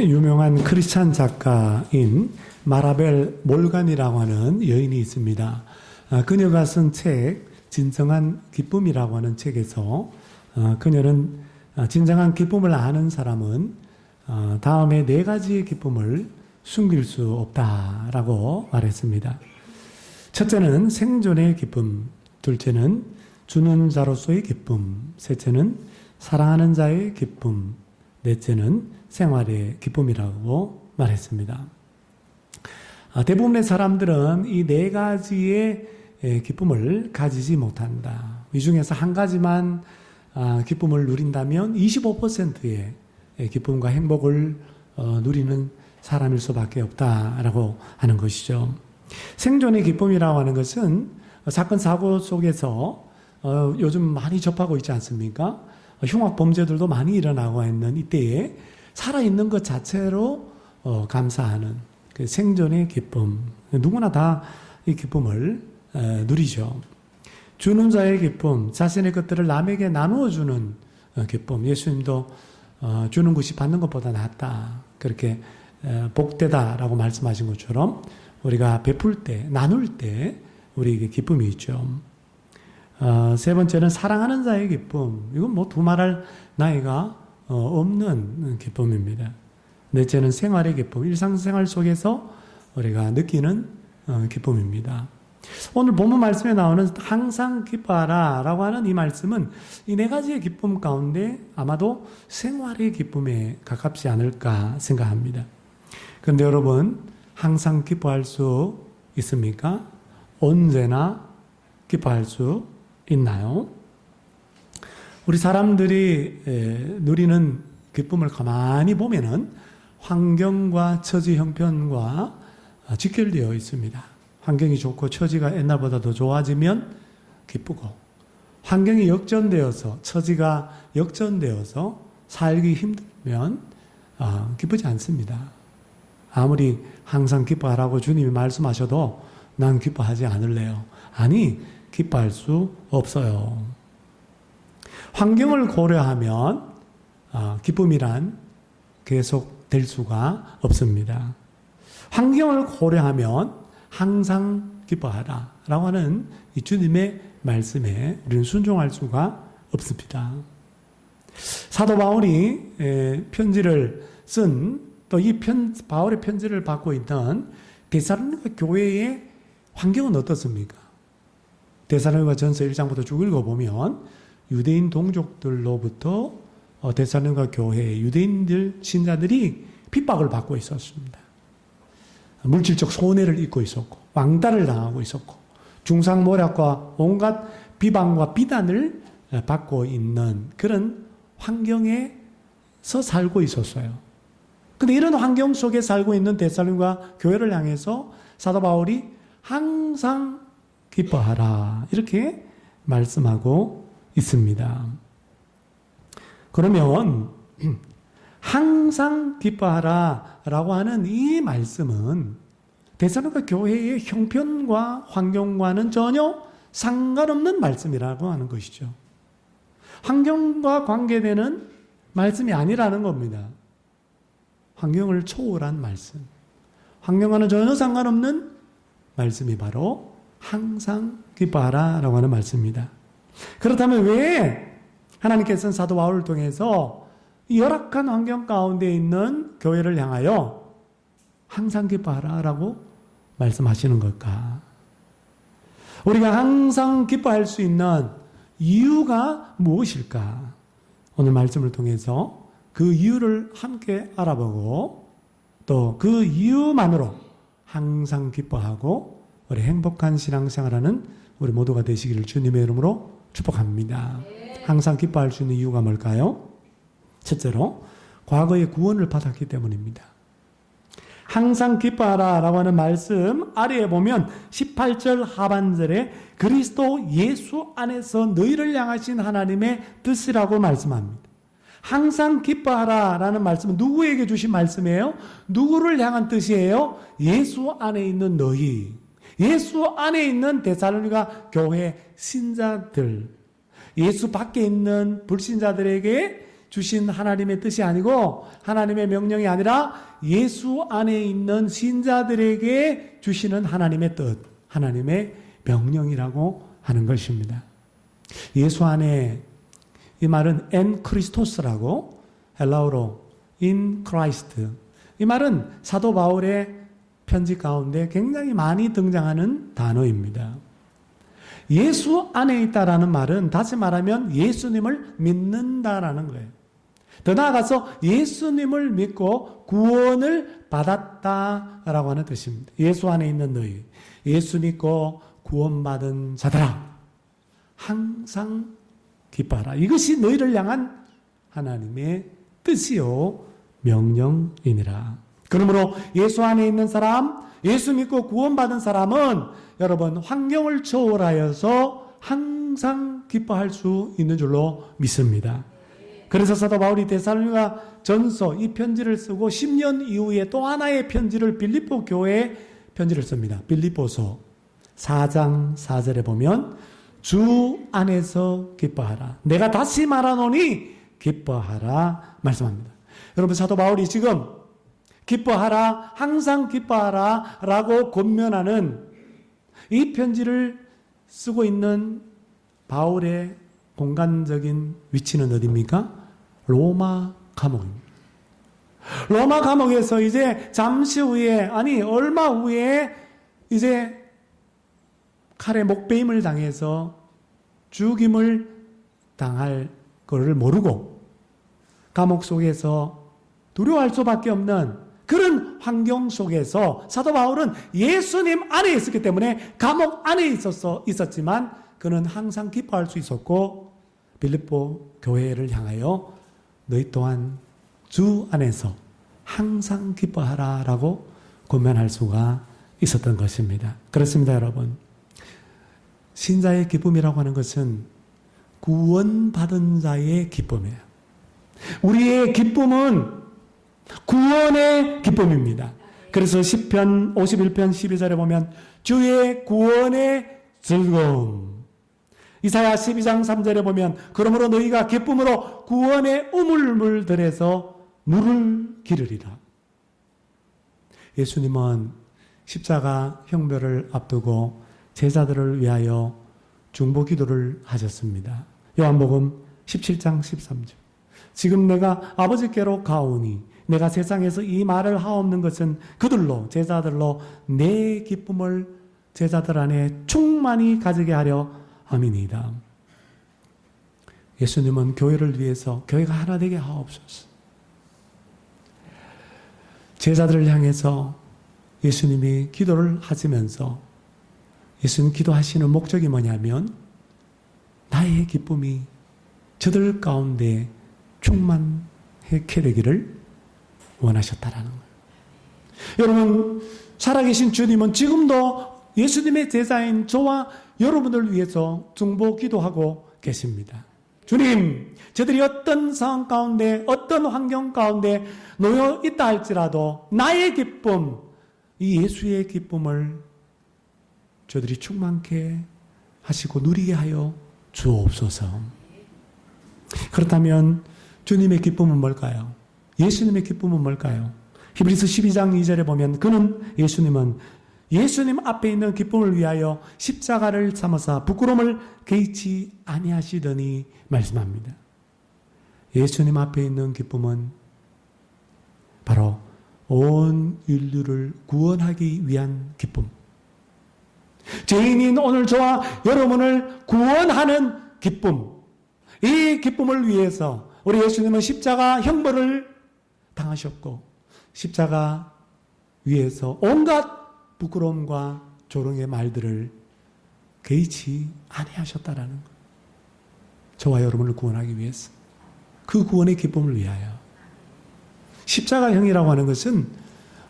유명한 크리스찬 작가인 마라벨 몰간이라고 하는 여인이 있습니다. 그녀가 쓴 책 진정한 기쁨이라고 하는 책에서 그녀는 진정한 기쁨을 아는 사람은 다음에 4가지의 기쁨을 숨길 수 없다라고 말했습니다. 첫째는 생존의 기쁨, 둘째는 주는 자로서의 기쁨, 셋째는 사랑하는 자의 기쁨, 넷째는 생활의 기쁨이라고 말했습니다. 대부분의 사람들은 이 4가지의 기쁨을 가지지 못한다. 이 중에서 한 가지만 기쁨을 누린다면 25%의 기쁨과 행복을 누리는 사람일 수밖에 없다라고 하는 것이죠. 생존의 기쁨이라고 하는 것은 사건 사고 속에서 요즘 많이 접하고 있지 않습니까? 흉악 범죄들도 많이 일어나고 있는 이때에 살아있는 것 자체로 감사하는 그 생존의 기쁨. 누구나 다 이 기쁨을 누리죠. 주는 자의 기쁨, 자신의 것들을 남에게 나누어 주는 기쁨. 예수님도 주는 것이 받는 것보다 낫다. 그렇게 복되다라고 말씀하신 것처럼 우리가 베풀 때, 나눌 때 우리에게 기쁨이 있죠. 세 번째는 사랑하는 자의 기쁨. 이건 뭐 두말할 나이가 없는 기쁨입니다. 넷째는 생활의 기쁨. 일상생활 속에서 우리가 느끼는 기쁨입니다. 오늘 본문 말씀에 나오는 항상 기뻐하라 라고 하는 이 말씀은 이 4가지의 기쁨 가운데 아마도 생활의 기쁨에 가깝지 않을까 생각합니다. 그런데 여러분, 항상 기뻐할 수 있습니까? 언제나 기뻐할 수 있나요? 우리 사람들이 누리는 기쁨을 가만히 보면은 환경과 처지 형편과 직결되어 있습니다. 환경이 좋고 처지가 옛날보다 더 좋아지면 기쁘고, 환경이 역전되어서 처지가 역전되어서 살기 힘들면 기쁘지 않습니다. 아무리 항상 기뻐하라고 주님이 말씀하셔도 난 기뻐하지 않을래요. 아니, 기뻐할 수 없어요. 환경을 고려하면 기쁨이란 계속 될 수가 없습니다. 환경을 고려하면 항상 기뻐하라 라고 하는 이 주님의 말씀에 우리는 순종할 수가 없습니다. 사도 바울이 편지를 쓴, 또 이 바울의 편지를 받고 있던 데살로니가 교회의 환경은 어떻습니까? 데살로니가 전서 1장부터 쭉 읽어보면 유대인 동족들로부터 데살로니가 교회의 유대인들 신자들이 핍박을 받고 있었습니다. 물질적 손해를 입고 있었고, 왕따를 당하고 있었고, 중상모략과 온갖 비방과 비난을 받고 있는 그런 환경에서 살고 있었어요. 근데 이런 환경 속에 살고 있는 데살로니가 교회를 향해서 사도 바울이 항상 기뻐하라 이렇게 말씀하고 있습니다. 그러면 항상 기뻐하라 라고 하는 이 말씀은 데살로니가 교회의 형편과 환경과는 전혀 상관없는 말씀이라고 하는 것이죠. 환경과 관계되는 말씀이 아니라는 겁니다. 환경을 초월한 말씀, 환경과는 전혀 상관없는 말씀이 바로 항상 기뻐하라 라고 하는 말씀입니다. 그렇다면 왜 하나님께서는 사도 바울을 통해서 이 열악한 환경 가운데 있는 교회를 향하여 항상 기뻐하라 라고 말씀하시는 걸까? 우리가 항상 기뻐할 수 있는 이유가 무엇일까? 오늘 말씀을 통해서 그 이유를 함께 알아보고 또 그 이유만으로 항상 기뻐하고 우리 행복한 신앙생활하는 우리 모두가 되시기를 주님의 이름으로 축복합니다. 항상 기뻐할 수 있는 이유가 뭘까요? 첫째로 과거의 구원을 받았기 때문입니다. 항상 기뻐하라 라고 하는 말씀 아래에 보면 18절 하반절에 그리스도 예수 안에서 너희를 향하신 하나님의 뜻이라고 말씀합니다. 항상 기뻐하라 라는 말씀은 누구에게 주신 말씀이에요? 누구를 향한 뜻이에요? 예수 안에 있는 너희, 예수 안에 있는 데살로니가 교회 신자들, 예수 밖에 있는 불신자들에게 주신 하나님의 뜻이 아니고 하나님의 명령이 아니라 예수 안에 있는 신자들에게 주시는 하나님의 뜻, 하나님의 명령이라고 하는 것입니다. 예수 안에, 이 말은 en Christos라고 헬라어로 in Christ, 이 말은 사도 바울의 편지 가운데 굉장히 많이 등장하는 단어입니다. 예수 안에 있다라는 말은 다시 말하면 예수님을 믿는다라는 거예요. 더 나아가서 예수님을 믿고 구원을 받았다라고 하는 뜻입니다. 예수 안에 있는 너희, 예수 믿고 구원받은 자들아, 항상 기뻐하라. 이것이 너희를 향한 하나님의 뜻이요 명령이니라. 그러므로 예수 안에 있는 사람, 예수 믿고 구원받은 사람은 여러분 환경을 초월하여서 항상 기뻐할 수 있는 줄로 믿습니다. 그래서 사도 바울이 데살로니가 전서 이 편지를 쓰고 10년 이후에 또 하나의 편지를 빌립보 교회에 편지를 씁니다. 빌립보서 4장 4절에 보면 주 안에서 기뻐하라. 내가 다시 말하노니 기뻐하라 말씀합니다. 여러분 사도 바울이 지금 기뻐하라, 항상 기뻐하라 라고 권면하는 이 편지를 쓰고 있는 바울의 공간적인 위치는 어디입니까? 로마 감옥입니다. 로마 감옥에서 이제 잠시 후에, 아니 얼마 후에 이제 칼에 목베임을 당해서 죽임을 당할 것을 모르고 감옥 속에서 두려워할 수밖에 없는 그런 환경 속에서 사도 바울은 예수님 안에 있었기 때문에 감옥 안에 있었지만 그는 항상 기뻐할 수 있었고 빌립보 교회를 향하여 너희 또한 주 안에서 항상 기뻐하라 라고 권면할 수가 있었던 것입니다. 그렇습니다, 여러분. 신자의 기쁨이라고 하는 것은 구원받은 자의 기쁨이에요. 우리의 기쁨은 구원의 기쁨입니다. 그래서 시편 51편 12절에 보면 주의 구원의 즐거움. 이사야 12장 3절에 보면 그러므로 너희가 기쁨으로 구원의 우물물들에서 물을 기르리라. 예수님은 십자가 형벌을 앞두고 제자들을 위하여 중보 기도를 하셨습니다. 요한복음 17장 13절. 지금 내가 아버지께로 가오니 내가 세상에서 이 말을 하옵는 것은 그들로, 제자들로 내 기쁨을 제자들 안에 충만히 가지게 하려 함이니이다. 예수님은 교회를 위해서 교회가 하나 되게 하옵소서. 제자들을 향해서 예수님이 기도를 하시면서 예수님 기도하시는 목적이 뭐냐면 나의 기쁨이 저들 가운데 충만하게 되기를 원하셨다라는 거예요. 여러분, 살아계신 주님은 지금도 예수님의 제자인 저와 여러분을 위해서 중보 기도하고 계십니다. 주님, 저들이 어떤 상황 가운데, 어떤 환경 가운데 놓여 있다 할지라도 나의 기쁨, 이 예수의 기쁨을 저들이 충만케 하시고 누리게 하여 주옵소서. 그렇다면 주님의 기쁨은 뭘까요? 예수님의 기쁨은 뭘까요? 히브리서 12장 2절에 보면 예수님은 예수님 앞에 있는 기쁨을 위하여 십자가를 삼으사 부끄러움을 개의치 아니하시더니 말씀합니다. 예수님 앞에 있는 기쁨은 바로 온 인류를 구원하기 위한 기쁨. 죄인인 오늘 저와 여러분을 구원하는 기쁨. 이 기쁨을 위해서 우리 예수님은 십자가 형벌을 당하셨고 십자가 위에서 온갖 부끄러움과 조롱의 말들을 개의치 아니하셨다라는 것. 저와 여러분을 구원하기 위해서. 그 구원의 기쁨을 위하여. 십자가형이라고 하는 것은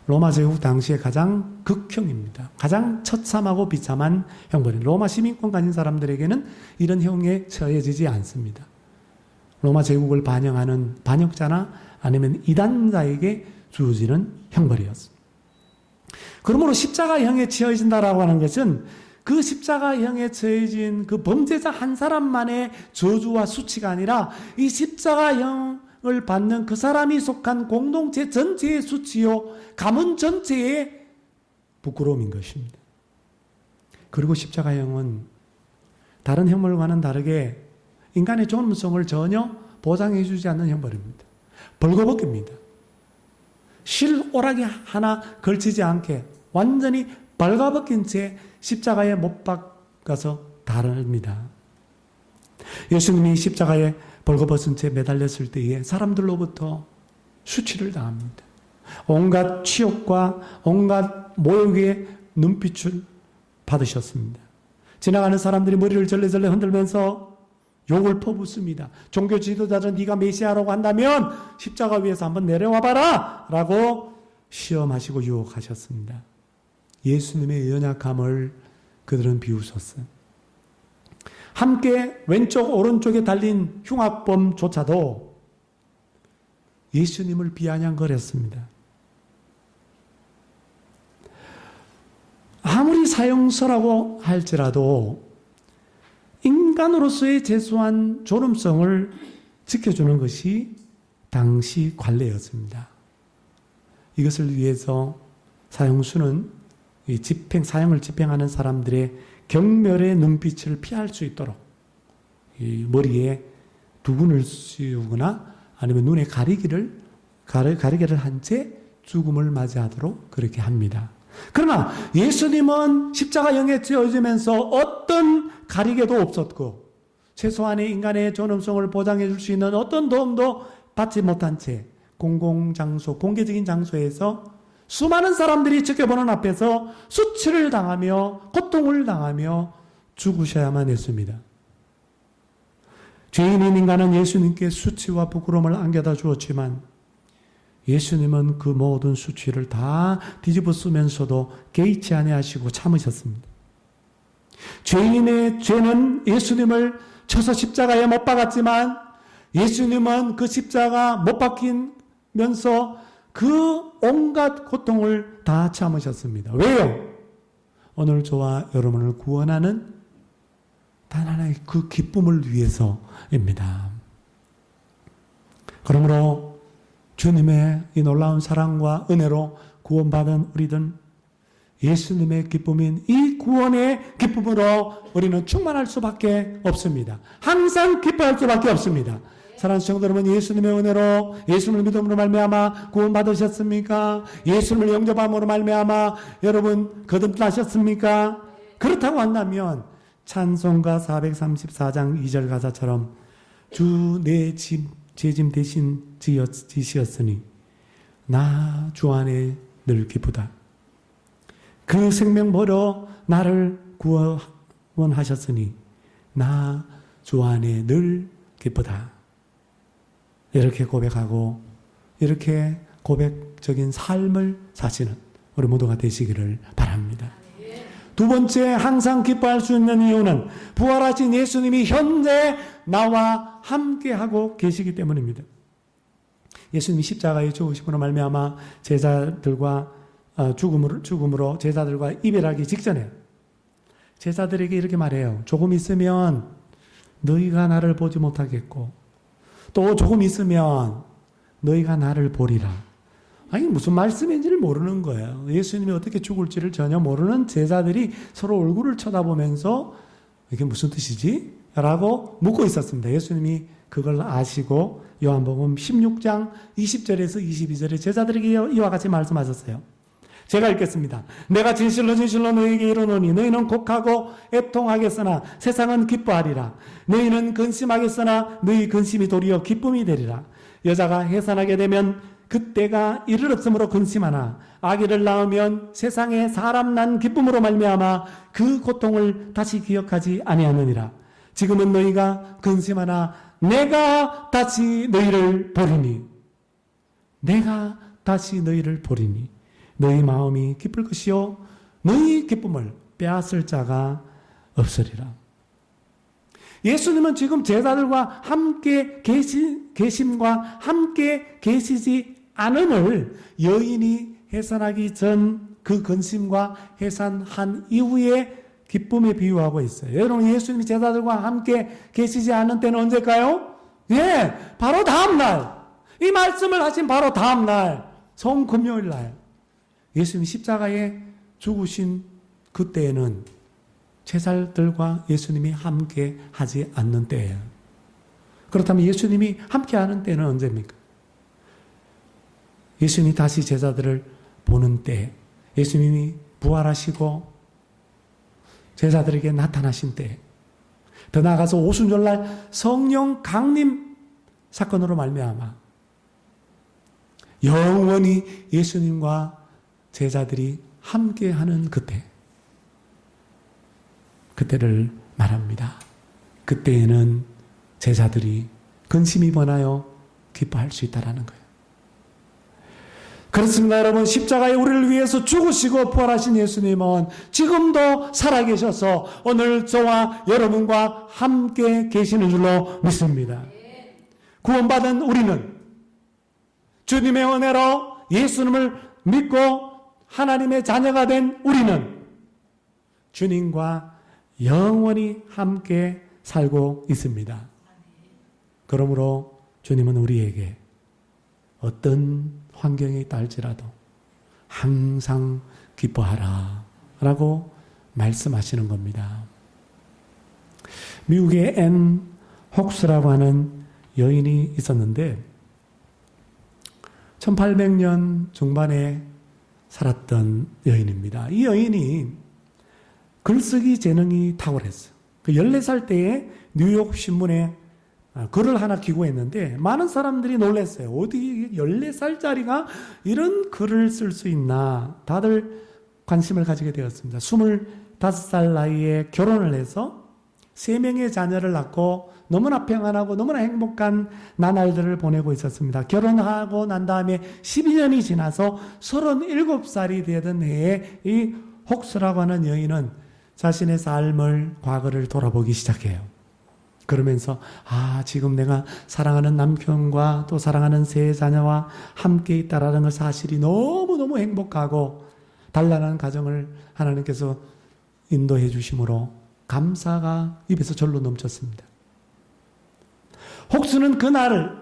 로마 제국 당시에 가장 극형입니다. 가장 처참하고 비참한 형벌입니다. 로마 시민권 가진 사람들에게는 이런 형에 처해지지 않습니다. 로마 제국을 반영하는 반역자나 아니면 이단자에게 주어지는 형벌이었습니다. 그러므로 십자가형에 처해진다라고 하는 것은 그 십자가형에 처해진 그 범죄자 한 사람만의 저주와 수치가 아니라 이 십자가형을 받는 그 사람이 속한 공동체 전체의 수치요, 가문 전체의 부끄러움인 것입니다. 그리고 십자가형은 다른 형벌과는 다르게 인간의 존엄성을 전혀 보장해 주지 않는 형벌입니다. 벌거벗깁니다. 실오라기 하나 걸치지 않게 완전히 벌거벗긴 채 십자가에 못 박아서 다릅니다. 예수님이 십자가에 벌거벗은 채 매달렸을 때에 사람들로부터 수치를 당합니다. 온갖 치욕과 온갖 모욕의 눈빛을 받으셨습니다. 지나가는 사람들이 머리를 절레절레 흔들면서 욕을 퍼붓습니다. 종교 지도자들은 네가 메시아라고 한다면 십자가 위에서 한번 내려와 봐라 라고 시험하시고 유혹하셨습니다. 예수님의 연약함을 그들은 비웃었어요. 함께 왼쪽 오른쪽에 달린 흉악범조차도 예수님을 비아냥거렸습니다. 아무리 사형서라고 할지라도 인간으로서의 최소한 존엄성을 지켜주는 것이 당시 관례였습니다. 이것을 위해서 사형수는 사형을 집행하는 사람들의 경멸의 눈빛을 피할 수 있도록 머리에 두근을 씌우거나 아니면 눈에 가리개를 한 채 죽음을 맞이하도록 그렇게 합니다. 그러나 예수님은 십자가형에 찌어지면서 어떤 가리개도 없었고 최소한의 인간의 존엄성을 보장해 줄 수 있는 어떤 도움도 받지 못한 채 공공장소, 공개적인 장소에서 수많은 사람들이 지켜보는 앞에서 수치를 당하며 고통을 당하며 죽으셔야만 했습니다. 죄인인 인간은 예수님께 수치와 부끄러움을 안겨다 주었지만 예수님은 그 모든 수치를 다 뒤집어 쓰면서도 개의치 아니하시고 참으셨습니다. 죄인의 죄는 예수님을 쳐서 십자가에 못 박았지만 예수님은 그 십자가 못 박히면서 그 온갖 고통을 다 참으셨습니다. 왜요? 오늘 저와 여러분을 구원하는 단 하나의 그 기쁨을 위해서입니다. 그러므로 주님의 이 놀라운 사랑과 은혜로 구원받은 우리들, 예수님의 기쁨인 이 구원의 기쁨으로 우리는 충만할 수밖에 없습니다. 항상 기뻐할 수밖에 없습니다. 사랑하는 성도 여러분, 예수님의 은혜로, 예수님을 믿음으로 말미암아 구원받으셨습니까? 예수님을 영접함으로 말미암아 여러분 거듭나셨습니까? 그렇다고 한다면 찬송가 434장 2절 가사처럼 주 내 죄짐 대신 지시었으니 나 주 안에 늘 기쁘다. 그 생명 버려 나를 구원하셨으니 나 주 안에 늘 기쁘다. 이렇게 고백하고 이렇게 고백적인 삶을 사시는 우리 모두가 되시기를 바랍니다. 두 번째, 항상 기뻐할 수 있는 이유는 부활하신 예수님이 현재 나와 함께하고 계시기 때문입니다. 예수님이 십자가에 죽으심으로 말미암아 제자들과 죽음으로 제자들과 이별하기 직전에 제자들에게 이렇게 말해요. 조금 있으면 너희가 나를 보지 못하겠고 또 조금 있으면 너희가 나를 보리라. 아니 무슨 말씀인지를 모르는 거예요. 예수님이 어떻게 죽을지를 전혀 모르는 제자들이 서로 얼굴을 쳐다보면서 이게 무슨 뜻이지? 라고 묻고 있었습니다. 예수님이 그걸 아시고 요한복음 16장 20절에서 22절에 제자들에게 이와 같이 말씀하셨어요. 제가 읽겠습니다. 내가 진실로 너희에게 이르노니 너희는 곡하고 애통하겠으나 세상은 기뻐하리라. 너희는 근심하겠으나 너희 근심이 도리어 기쁨이 되리라. 여자가 해산하게 되면 그때가 이를 없으므로 근심하나 아기를 낳으면 세상에 사람 난 기쁨으로 말미암아 그 고통을 다시 기억하지 아니하느니라. 지금은 너희가 근심하나 내가 다시 너희를 보리니 내가 다시 너희를 보리니 너희 마음이 기쁠 것이요 너희 기쁨을 빼앗을 자가 없으리라. 예수님은 지금 제자들과 함께 계심과 함께 계시지 않음을 여인이 해산하기 전 그 근심과 해산한 이후의 기쁨에 비유하고 있어요. 여러분, 예수님이 제자들과 함께 계시지 않은 때는 언제일까요? 예, 바로 다음 날 이 말씀을 하신 바로 다음 날, 성금요일 날, 예수님이 십자가에 죽으신 그때에는 제자들과 예수님이 함께 하지 않는 때예요. 그렇다면 예수님이 함께 하는 때는 언제입니까? 예수님이 다시 제자들을 보는 때, 예수님이 부활하시고 제자들에게 나타나신 때, 더 나아가서 오순절날 성령 강림 사건으로 말미암아 영원히 예수님과 제자들이 함께하는 그때를 말합니다. 그때에는 제자들이 근심이 번하여 기뻐할 수 있다라는 거예요. 그렇습니다, 여러분. 십자가에 우리를 위해서 죽으시고 부활하신 예수님은 지금도 살아계셔서 오늘 저와 여러분과 함께 계시는 줄로 믿습니다. 구원받은 우리는 주님의 은혜로 예수님을 믿고 하나님의 자녀가 된 우리는 주님과 영원히 함께 살고 있습니다. 그러므로 주님은 우리에게 어떤 환경에 있다 할지라도 항상 기뻐하라 라고 말씀하시는 겁니다. 미국의 앤 혹스라고 하는 여인이 있었는데 1800년 중반에 살았던 여인입니다. 이 여인이 글쓰기 재능이 탁월했어요. 14살 때에 뉴욕 신문에 글을 하나 기고했는데 많은 사람들이 놀랐어요. 어디 14살짜리가 이런 글을 쓸 수 있나. 다들 관심을 가지게 되었습니다. 25살 나이에 결혼을 해서 3명의 자녀를 낳고 너무나 평안하고 너무나 행복한 나날들을 보내고 있었습니다. 결혼하고 난 다음에 12년이 지나서 37살이 되던 해에 이 혹스라고 하는 여인은 자신의 삶을, 과거를 돌아보기 시작해요. 그러면서 지금 내가 사랑하는 남편과 또 사랑하는 세 자녀와 함께 있다라는 그 사실이 너무너무 행복하고 단란한 가정을 하나님께서 인도해 주심으로 감사가 입에서 절로 넘쳤습니다. 혹스는 그날을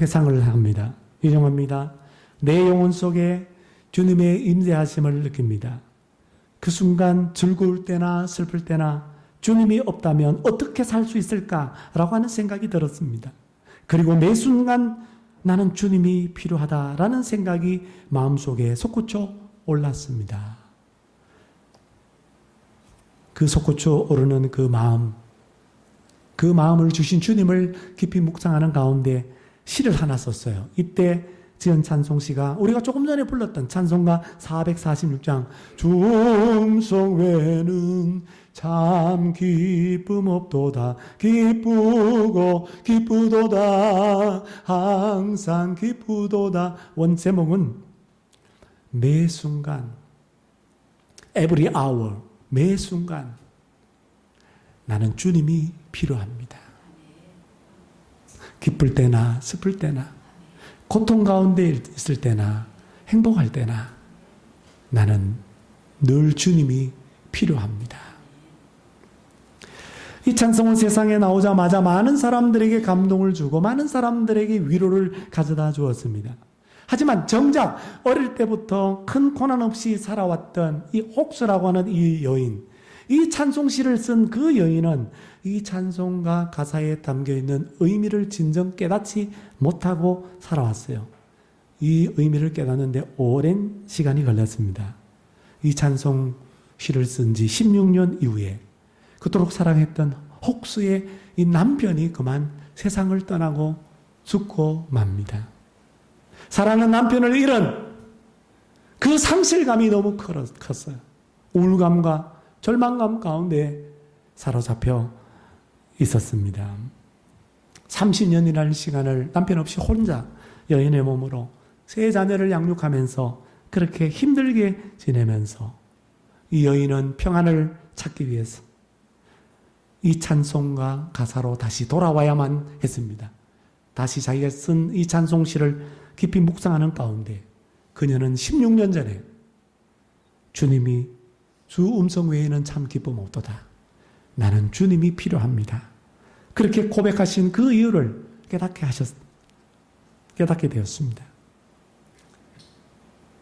회상을 합니다. 인용합니다. 내 영혼 속에 주님의 임재하심을 느낍니다. 그 순간 즐거울 때나 슬플 때나 주님이 없다면 어떻게 살 수 있을까라고 하는 생각이 들었습니다. 그리고 매 순간 나는 주님이 필요하다라는 생각이 마음속에 솟구쳐 올랐습니다. 그 솟구쳐 오르는 그 마음을 주신 주님을 깊이 묵상하는 가운데 시를 하나 썼어요. 이때 지은 찬송시가 우리가 조금 전에 불렀던 찬송가 446장 주음성 외에는 참 기쁨 없도다 기쁘고 기쁘도다 항상 기쁘도다. 원 제목은 매 순간 every hour 매 순간 나는 주님이 필요합니다. 기쁠 때나 슬플 때나 고통 가운데 있을 때나 행복할 때나 나는 늘 주님이 필요합니다. 이 찬송은 세상에 나오자마자 많은 사람들에게 감동을 주고 많은 사람들에게 위로를 가져다 주었습니다. 하지만 정작 어릴 때부터 큰 고난 없이 살아왔던 이 혹스라고 하는 이 여인, 이 찬송시를 쓴 그 여인은 이 찬송가 가사에 담겨있는 의미를 진정 깨닫지 못하고 살아왔어요. 이 의미를 깨닫는데 오랜 시간이 걸렸습니다. 이 찬송시를 쓴 지 16년 이후에 그토록 사랑했던 혹스의 이 남편이 그만 세상을 떠나고 죽고 맙니다. 사랑하는 남편을 잃은 그 상실감이 너무 컸어요. 우울감과 절망감 가운데 사로잡혀 있었습니다. 30년이라는 시간을 남편 없이 혼자 여인의 몸으로 세 자녀를 양육하면서 그렇게 힘들게 지내면서 이 여인은 평안을 찾기 위해서 이 찬송가 가사로 다시 돌아와야만 했습니다. 다시 자기가 쓴 이 찬송시를 깊이 묵상하는 가운데 그녀는 16년 전에 주님이 주 음성 외에는 참 기쁨 없도다. 나는 주님이 필요합니다. 그렇게 고백하신 그 이유를 깨닫게 되었습니다.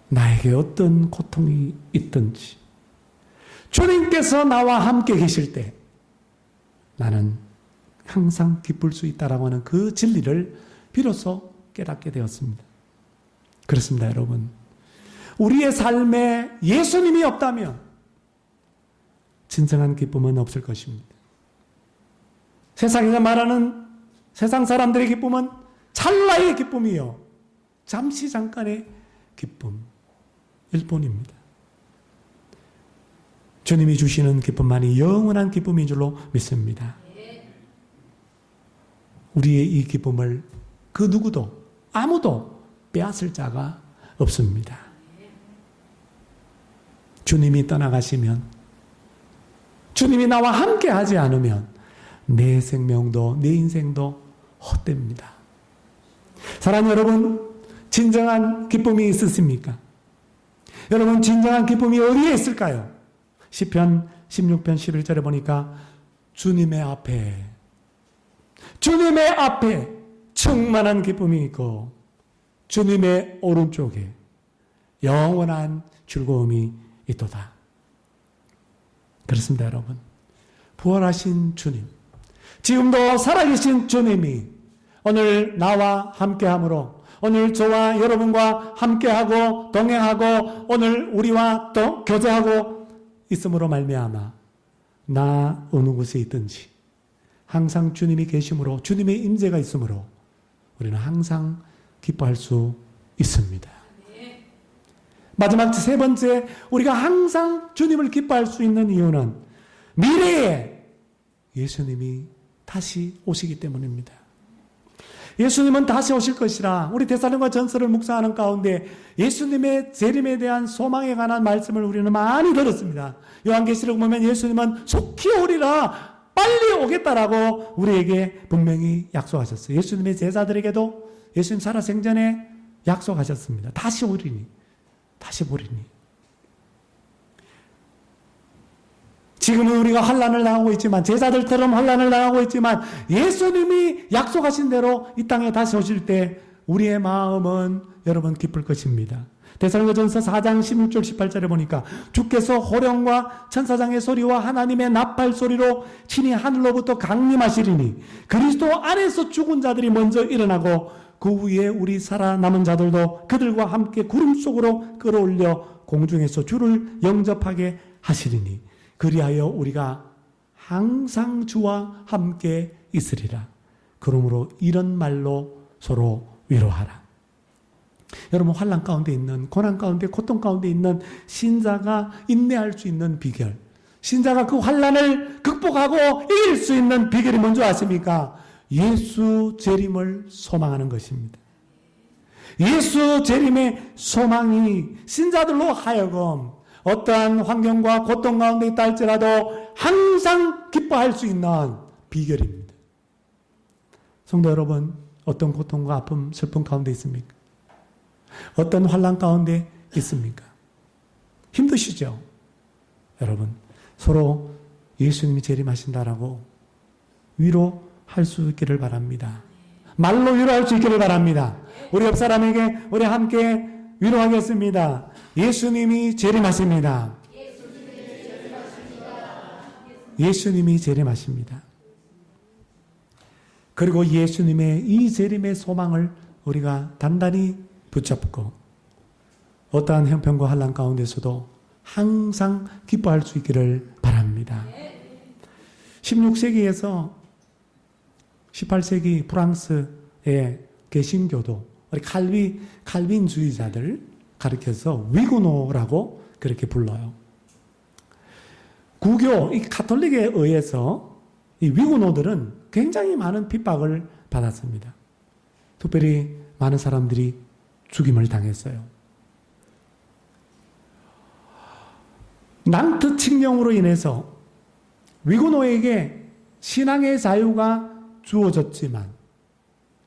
나에게 어떤 고통이 있든지 주님께서 나와 함께 계실 때 나는 항상 기쁠 수 있다라고 하는 그 진리를 비로소 깨닫게 되었습니다. 그렇습니다, 여러분. 우리의 삶에 예수님이 없다면 진정한 기쁨은 없을 것입니다. 세상에서 말하는 세상 사람들의 기쁨은 찰나의 기쁨이요, 잠시 잠깐의 기쁨일 뿐입니다. 주님이 주시는 기쁨만이 영원한 기쁨인 줄로 믿습니다. 우리의 이 기쁨을 그 누구도 아무도 빼앗을 자가 없습니다. 주님이 떠나가시면, 주님이 나와 함께 하지 않으면 내 생명도 내 인생도 헛됩니다. 사랑하는 여러분, 진정한 기쁨이 있으십니까? 여러분, 진정한 기쁨이 어디에 있을까요? 시편 16편 11절에 보니까 주님의 앞에 충만한 기쁨이 있고 주님의 오른쪽에 영원한 즐거움이 있도다. 그렇습니다, 여러분. 부활하신 주님, 지금도 살아계신 주님이 오늘 나와 함께함으로, 오늘 저와 여러분과 함께하고 동행하고 오늘 우리와 또 교제하고 있음으로 말미암아 나 어느 곳에 있든지 항상 주님이 계심으로, 주님의 임재가 있으므로 우리는 항상 기뻐할 수 있습니다. 마지막 세 번째, 우리가 항상 주님을 기뻐할 수 있는 이유는 미래에 예수님이 다시 오시기 때문입니다. 예수님은 다시 오실 것이라 우리 데살로니가 전서를 묵상하는 가운데 예수님의 재림에 대한 소망에 관한 말씀을 우리는 많이 들었습니다. 요한계시록 보면 예수님은 속히 오리라, 빨리 오겠다라고 우리에게 분명히 약속하셨어요. 예수님의 제자들에게도 예수님 살아생전에 약속하셨습니다. 다시 오리니. 지금은 우리가 환난을 당하고 있지만, 제자들처럼 환난을 당하고 있지만 예수님이 약속하신 대로 이 땅에 다시 오실 때 우리의 마음은 여러분 기쁠 것입니다. 데살로니가전서 4장 16절 18절에 보니까 주께서 호령과 천사장의 소리와 하나님의 나팔 소리로 친히 하늘로부터 강림하시리니 그리스도 안에서 죽은 자들이 먼저 일어나고 그 후에 우리 살아남은 자들도 그들과 함께 구름 속으로 끌어올려 공중에서 주를 영접하게 하시리니 그리하여 우리가 항상 주와 함께 있으리라. 그러므로 이런 말로 서로 위로하라. 여러분, 환난 가운데 있는, 고난 가운데, 고통 가운데 있는 신자가 인내할 수 있는 비결, 신자가 그 환난을 극복하고 이길 수 있는 비결이 뭔지 아십니까? 예수 재림을 소망하는 것입니다. 예수 재림의 소망이 신자들로 하여금 어떠한 환경과 고통 가운데 있다 할지라도 항상 기뻐할 수 있는 비결입니다. 성도 여러분, 어떤 고통과 아픔, 슬픔 가운데 있습니까? 어떤 환난 가운데 있습니까? 힘드시죠? 여러분, 서로 예수님이 재림하신다라고 위로할 수 있기를 바랍니다. 말로 위로할 수 있기를 바랍니다. 우리 옆 사람에게 우리 함께 위로하겠습니다. 예수님이 재림하십니다. 예수님이 재림하십니다. 그리고 예수님의 이 재림의 소망을 우리가 단단히 붙잡고 어떠한 형편과 환난 가운데서도 항상 기뻐할 수 있기를 바랍니다. 16세기에서 18세기 프랑스의 개신교도 우리 칼빈주의자들 가리켜서 위구노라고 그렇게 불러요. 구교, 이 가톨릭에 의해서 이 위구노들은 굉장히 많은 핍박을 받았습니다. 특별히 많은 사람들이 죽임을 당했어요. 낭트 칙령으로 인해서 위구노에게 신앙의 자유가 주어졌지만,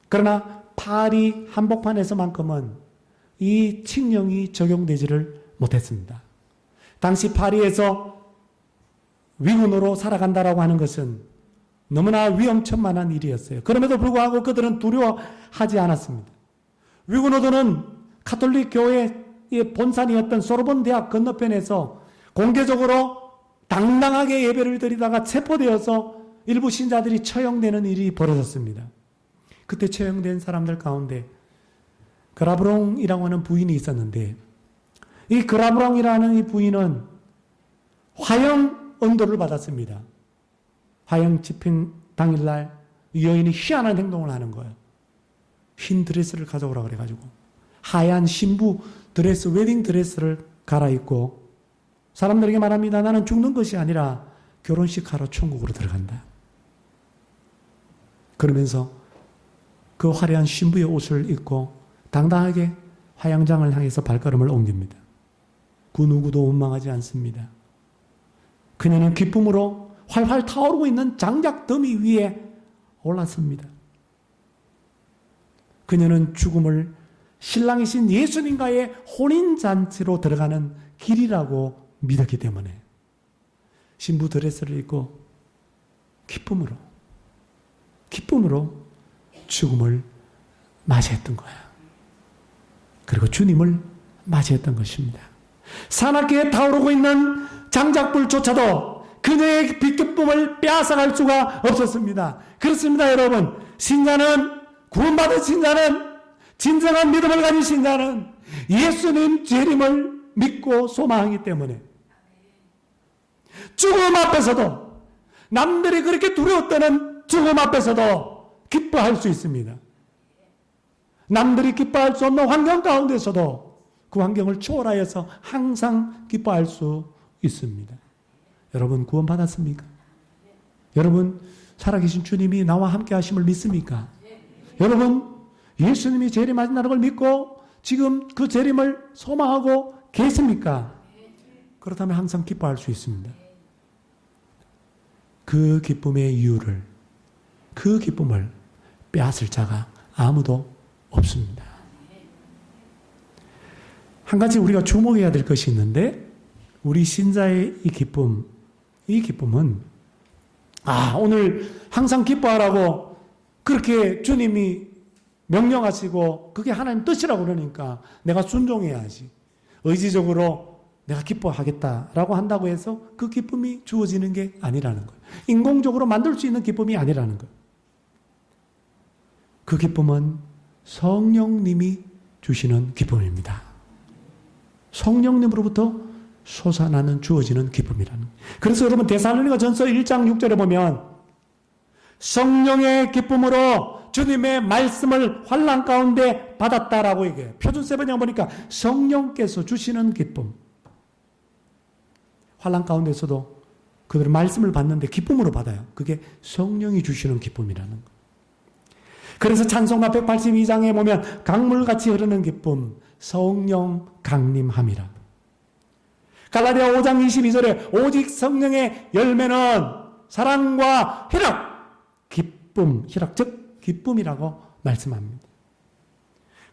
그러나 파리 한복판에서만큼은 이 칙령이 적용되지를 못했습니다. 당시 파리에서 위구노로 살아간다라고 하는 것은 너무나 위험천만한 일이었어요. 그럼에도 불구하고 그들은 두려워하지 않았습니다. 위구노도는 가톨릭 교회의 본산이었던 소르본 대학 건너편에서 공개적으로 당당하게 예배를 드리다가 체포되어서 일부 신자들이 처형되는 일이 벌어졌습니다. 그때 처형된 사람들 가운데 그라브롱이라고 하는 부인이 있었는데, 이 그라브롱이라는 이 부인은 화형 언도를 받았습니다. 화형 집행 당일날 이 여인이 희한한 행동을 하는 거예요. 흰 드레스를 가져오라고 그래가지고 하얀 신부 드레스, 웨딩 드레스를 갈아입고 사람들에게 말합니다. 나는 죽는 것이 아니라 결혼식 하러 천국으로 들어간다. 그러면서 그 화려한 신부의 옷을 입고 당당하게 화양장을 향해서 발걸음을 옮깁니다. 그 누구도 원망하지 않습니다. 그녀는 기쁨으로 활활 타오르고 있는 장작 더미 위에 올랐습니다. 그녀는 죽음을 신랑이신 예수님과의 혼인잔치로 들어가는 길이라고 믿었기 때문에 신부 드레스를 입고 기쁨으로 죽음을 맞이했던 거야. 그리고 주님을 맞이했던 것입니다. 사납게 타오르고 있는 장작불조차도 그녀의 기쁨을 빼앗아갈 수가 없었습니다. 그렇습니다, 여러분. 신자는, 구원받은 신자는, 진정한 믿음을 가진 신자는 예수님 재림을 믿고 소망하기 때문에 죽음 앞에서도, 남들이 그렇게 두려웠다는 죽음 앞에서도 기뻐할 수 있습니다. 남들이 기뻐할 수 없는 환경 가운데서도 그 환경을 초월하여서 항상 기뻐할 수 있습니다. 여러분 구원받았습니까? 여러분 살아계신 주님이 나와 함께 하심을 믿습니까? 여러분 예수님이 재림하신다는 걸 믿고 지금 그 재림을 소망하고 계십니까? 그렇다면 항상 기뻐할 수 있습니다. 그 기쁨의 이유를, 그 기쁨을 빼앗을 자가 아무도 없습니다. 한 가지 우리가 주목해야 될 것이 있는데, 우리 신자의 이 기쁨은 오늘 항상 기뻐하라고 그렇게 주님이 명령하시고 그게 하나님 뜻이라고 그러니까 내가 순종해야지, 의지적으로 내가 기뻐하겠다라고 한다고 해서 그 기쁨이 주어지는 게 아니라는 거예요. 인공적으로 만들 수 있는 기쁨이 아니라는 거예요. 그 기쁨은 성령님이 주시는 기쁨입니다. 성령님으로부터 솟아나는 주어지는 기쁨이라는 거예요. 그래서 여러분 데살로니가 전서 1장 6절에 보면 성령의 기쁨으로 주님의 말씀을 환난 가운데 받았다라고 얘기해요. 표준 세번역 보니까 성령께서 주시는 기쁨. 환난 가운데서도 그들은 말씀을 받는데 기쁨으로 받아요. 그게 성령이 주시는 기쁨이라는 거예요. 그래서 찬송가 182장에 보면 강물같이 흐르는 기쁨, 성령 강림함이라. 갈라디아 5장 22절에 오직 성령의 열매는 사랑과 희락, 기쁨, 희락 즉 기쁨이라고 말씀합니다.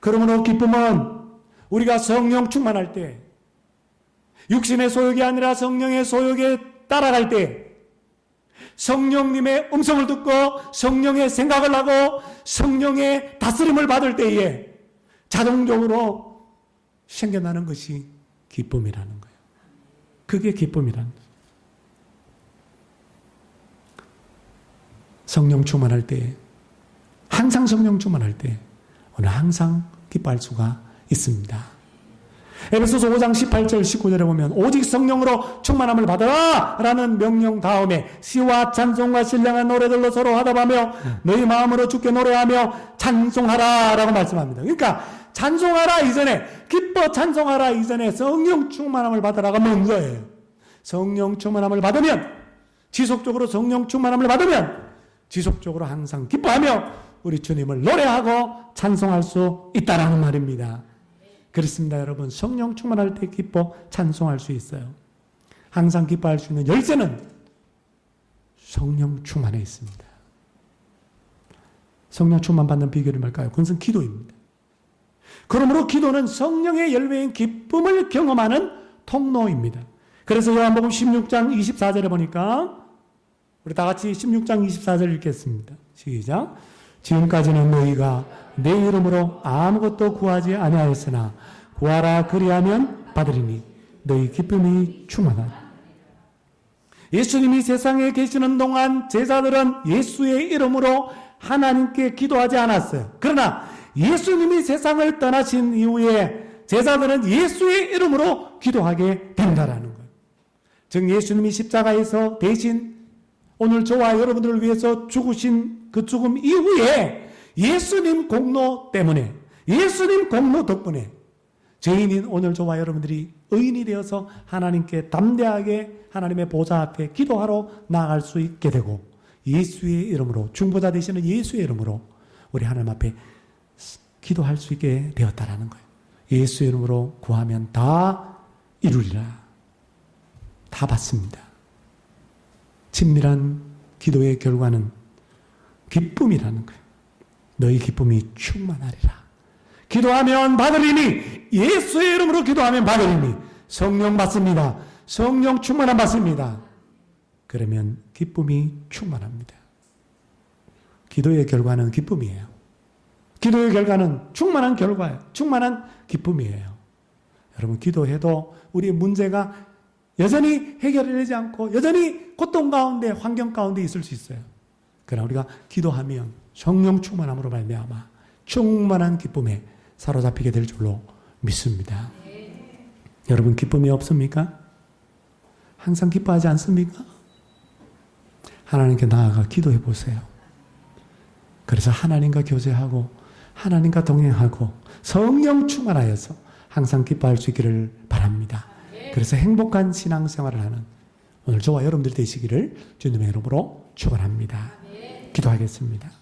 그러므로 기쁨은 우리가 성령 충만할 때, 육신의 소욕이 아니라 성령의 소욕에 따라갈 때, 성령님의 음성을 듣고 성령의 생각을 하고 성령의 다스림을 받을 때에 자동적으로 생겨나는 것이 기쁨이라는 거예요. 그게 기쁨이라는 거예요. 성령 충만할 때, 항상 성령 충만할 때 오늘 항상 기뻐할 수가 있습니다. 에베소서 5장 18절 19절에 보면 오직 성령으로 충만함을 받으라 라는 명령 다음에 시와 찬송과 신령한 노래들로 서로 화답하며 너희 마음으로 주께 노래하며 찬송하라 라고 말씀합니다. 그러니까 찬송하라 이전에, 기뻐 찬송하라 이전에 성령 충만함을 받으라가 먼저예요. 성령 충만함을 받으면, 지속적으로 성령 충만함을 받으면 지속적으로 항상 기뻐하며 우리 주님을 노래하고 찬송할 수 있다라는 말입니다. 그렇습니다, 여러분. 성령 충만할 때 기뻐 찬송할 수 있어요. 항상 기뻐할 수 있는 열쇠는 성령 충만에 있습니다. 성령 충만 받는 비결이 뭘까요? 그것은 기도입니다. 그러므로 기도는 성령의 열매인 기쁨을 경험하는 통로입니다. 그래서 요한복음 16장 24절에 보니까 우리 다 같이 16장 24절 읽겠습니다. 시작. 지금까지는 너희가 내 이름으로 아무것도 구하지 아니하였으나 구하라 그리하면 받으리니 너희 기쁨이 충만하다. 예수님이 세상에 계시는 동안 제자들은 예수의 이름으로 하나님께 기도하지 않았어요. 그러나 예수님이 세상을 떠나신 이후에 제자들은 예수의 이름으로 기도하게 된다라는 거예요. 즉 예수님이 십자가에서 대신 오늘 저와 여러분들을 위해서 죽으신 그 죽음 이후에 예수님 공로 때문에, 예수님 공로 덕분에 죄인인 오늘 저와 여러분들이 의인이 되어서 하나님께 담대하게 하나님의 보좌 앞에 기도하러 나아갈 수 있게 되고, 예수의 이름으로, 중보자 되시는 예수의 이름으로 우리 하나님 앞에 기도할 수 있게 되었다라는 거예요. 예수의 이름으로 구하면 다 이루리라. 다 받습니다. 친밀한 기도의 결과는 기쁨이라는 거예요. 너희 기쁨이 충만하리라. 기도하면 받으리니, 예수의 이름으로 기도하면 받으리니, 성령 받습니다. 성령 충만함 받습니다. 그러면 기쁨이 충만합니다. 기도의 결과는 기쁨이에요. 기도의 결과는 충만한 결과예요. 충만한 기쁨이에요. 여러분, 기도해도 우리의 문제가 여전히 해결되지 않고 여전히 고통 가운데, 환경 가운데 있을 수 있어요. 그러나 우리가 기도하면 성령 충만함으로 말미암아 충만한 기쁨에 사로잡히게 될 줄로 믿습니다. 여러분, 기쁨이 없습니까? 항상 기뻐하지 않습니까? 하나님께 나아가 기도해 보세요. 그래서 하나님과 교제하고 하나님과 동행하고 성령 충만하여서 항상 기뻐할 수 있기를 바랍니다. 그래서 행복한 신앙생활을 하는 오늘 저와 여러분들 되시기를 주님의 이름으로 축원합니다. 기도하겠습니다.